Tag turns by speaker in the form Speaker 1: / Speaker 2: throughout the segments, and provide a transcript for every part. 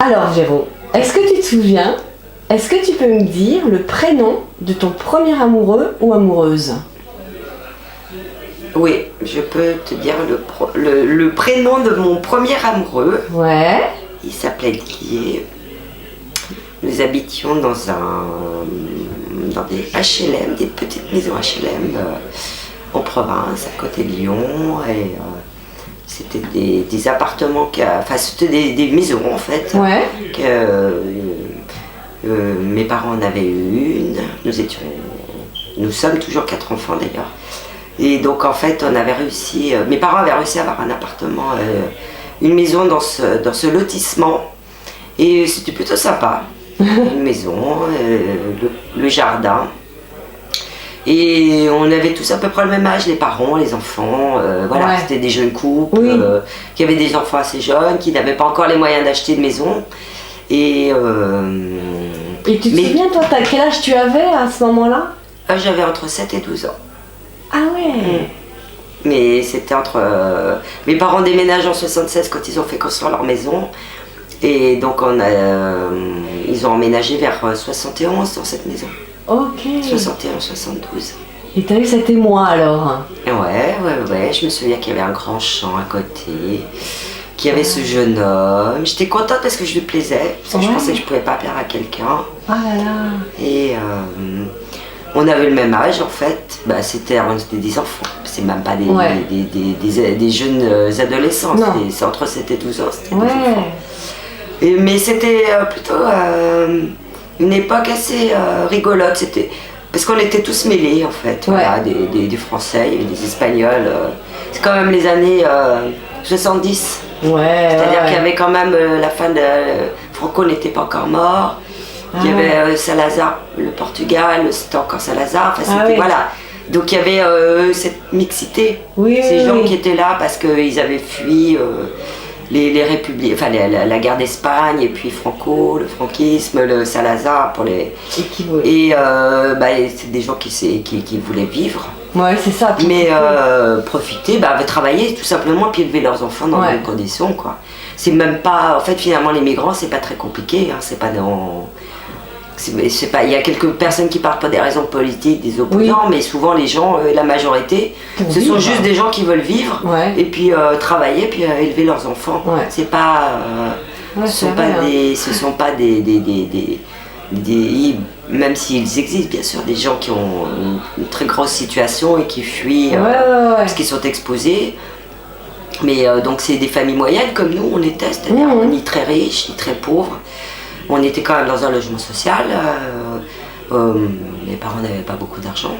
Speaker 1: Alors Géraud, est-ce que tu te souviens, est-ce que tu peux me dire le prénom de ton premier amoureux ou amoureuse?
Speaker 2: Oui, je peux te dire le prénom de mon premier amoureux.
Speaker 1: Ouais.
Speaker 2: Il s'appelait Didier. Nous habitions dans des HLM, des petites maisons HLM en province, à côté de Lyon. Et c'était des appartements, enfin c'était des maisons en fait.
Speaker 1: Ouais.
Speaker 2: Mes parents en avaient une. Nous sommes toujours 4 enfants d'ailleurs. Et donc en fait mes parents avaient réussi à avoir un appartement, une maison dans ce lotissement. Et c'était plutôt sympa. Une maison, le jardin. Et on avait tous à peu près le même âge, les parents, les enfants. Voilà, ouais. C'était des jeunes couples qui avaient des enfants assez jeunes, qui n'avaient pas encore les moyens d'acheter de maison. Et
Speaker 1: tu te souviens, toi, quel âge tu avais à ce moment-là?
Speaker 2: J'avais entre 7 et 12 ans.
Speaker 1: Ah ouais.
Speaker 2: Mais c'était entre... mes parents déménagent en 76 quand ils ont fait construire leur maison. Et donc ils ont emménagé vers 71 dans cette maison.
Speaker 1: Ok.
Speaker 2: 71, 72.
Speaker 1: Et t'as eu cet émoi alors?
Speaker 2: Ouais. Je me souviens qu'il y avait un grand champ à côté, qu'il y avait ce jeune homme. J'étais contente parce que je lui plaisais, parce que je pensais que je pouvais pas plaire à quelqu'un.
Speaker 1: Ah là là. Et
Speaker 2: on avait le même âge en fait. C'était des enfants. C'est même pas des jeunes adolescents. C'est entre 7 et 12 ans. C'était des enfants. Mais c'était plutôt une époque assez rigolote, parce qu'on était tous mêlés en fait, voilà, des Français, il y avait des Espagnols, c'est quand même les années 70, c'est-à-dire qu'il y avait quand même la fin de... Franco n'était pas encore mort, il y avait Salazar, le Portugal, c'était encore Salazar, voilà. Donc il y avait cette mixité, ces gens qui étaient là parce qu'ils avaient fui... les républiques, enfin la guerre d'Espagne et puis Franco, le franquisme, le Salazar pour les... Et c'est des gens qui voulaient vivre.
Speaker 1: Ouais, c'est ça.
Speaker 2: Mais profiter, travailler tout simplement puis élever leurs enfants dans de bonnes conditions quoi. C'est même pas... En fait finalement les migrants c'est pas très compliqué, hein, c'est pas dans... il y a quelques personnes qui partent pour des raisons politiques, des opposants, mais souvent les gens, la majorité, ce sont juste des gens qui veulent vivre et puis travailler, puis élever leurs enfants. C'est pas, ce sont pas des même s'ils existent bien sûr, des gens qui ont une très grosse situation et qui fuient parce qu'ils sont exposés. Mais donc c'est des familles moyennes comme nous, on était, c'est-à-dire ni très riches, ni très pauvres. On était quand même dans un logement social, mes parents n'avaient pas beaucoup d'argent,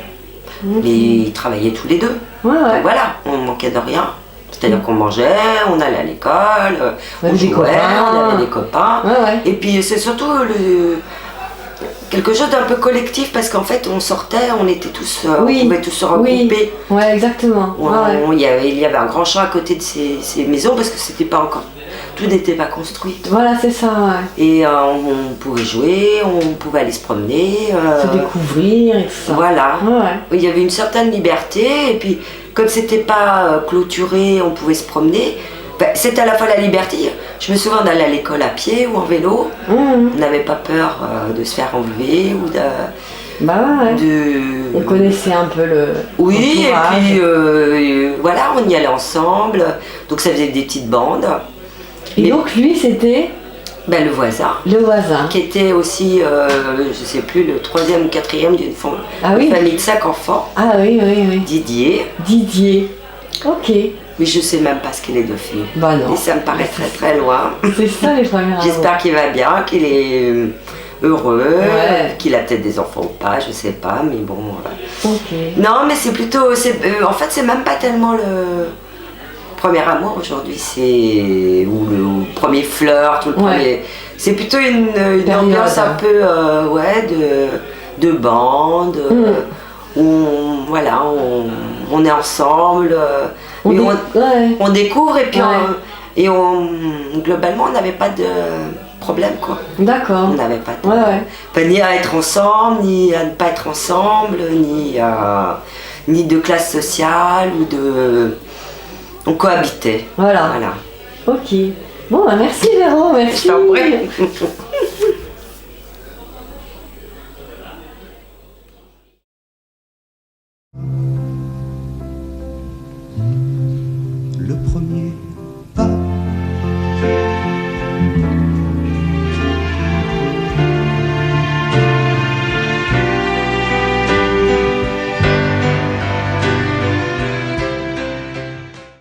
Speaker 2: mais ils travaillaient tous les deux. Donc voilà, on manquait de rien. C'est-à-dire qu'on mangeait, on allait à l'école, on jouait, on avait des copains. Et puis c'est surtout quelque chose d'un peu collectif parce qu'en fait on sortait, on était tous, on pouvait tous se regrouper.
Speaker 1: Ouais, exactement.
Speaker 2: Il y avait un grand champ à côté de ces maisons parce que c'était pas encore... Tout n'était pas construit.
Speaker 1: Voilà, c'est ça.
Speaker 2: Et on pouvait jouer, on pouvait aller se promener.
Speaker 1: Se découvrir et tout ça.
Speaker 2: Voilà. Il y avait une certaine liberté. Et puis, comme c'était pas clôturé, on pouvait se promener. C'était à la fois la liberté. Je me souviens d'aller à l'école à pied ou en vélo. On n'avait pas peur de se faire enlever ou
Speaker 1: On connaissait un peu le...
Speaker 2: Oui, et puis voilà, on y allait ensemble. Donc ça faisait des petites bandes.
Speaker 1: Et donc lui c'était
Speaker 2: le voisin.
Speaker 1: Le voisin.
Speaker 2: Qui était aussi, je sais plus, le 3e ou 4e d'une famille de 5 enfants.
Speaker 1: Ah oui.
Speaker 2: Didier.
Speaker 1: Ok.
Speaker 2: Mais je sais même pas ce qu'il est devenu.
Speaker 1: Non.
Speaker 2: Et ça me paraît très très loin.
Speaker 1: C'est ça les premières.
Speaker 2: J'espère qu'il va bien, qu'il est heureux, qu'il a peut-être des enfants ou pas, je sais pas, mais bon. Non, mais c'est plutôt, en fait c'est même pas tellement le premier amour aujourd'hui, ou le premier flirt, ou le premier... C'est plutôt une ambiance un peu de bande, où on est ensemble, on découvre et puis globalement on n'avait pas de problème quoi.
Speaker 1: D'accord.
Speaker 2: On n'avait pas ni à être ensemble, ni à ne pas être ensemble, ni de classe sociale ou de... On cohabitait.
Speaker 1: Voilà. Ok. Bon, bah merci Véro, merci.
Speaker 2: Je t'en prie.
Speaker 3: Le premier pas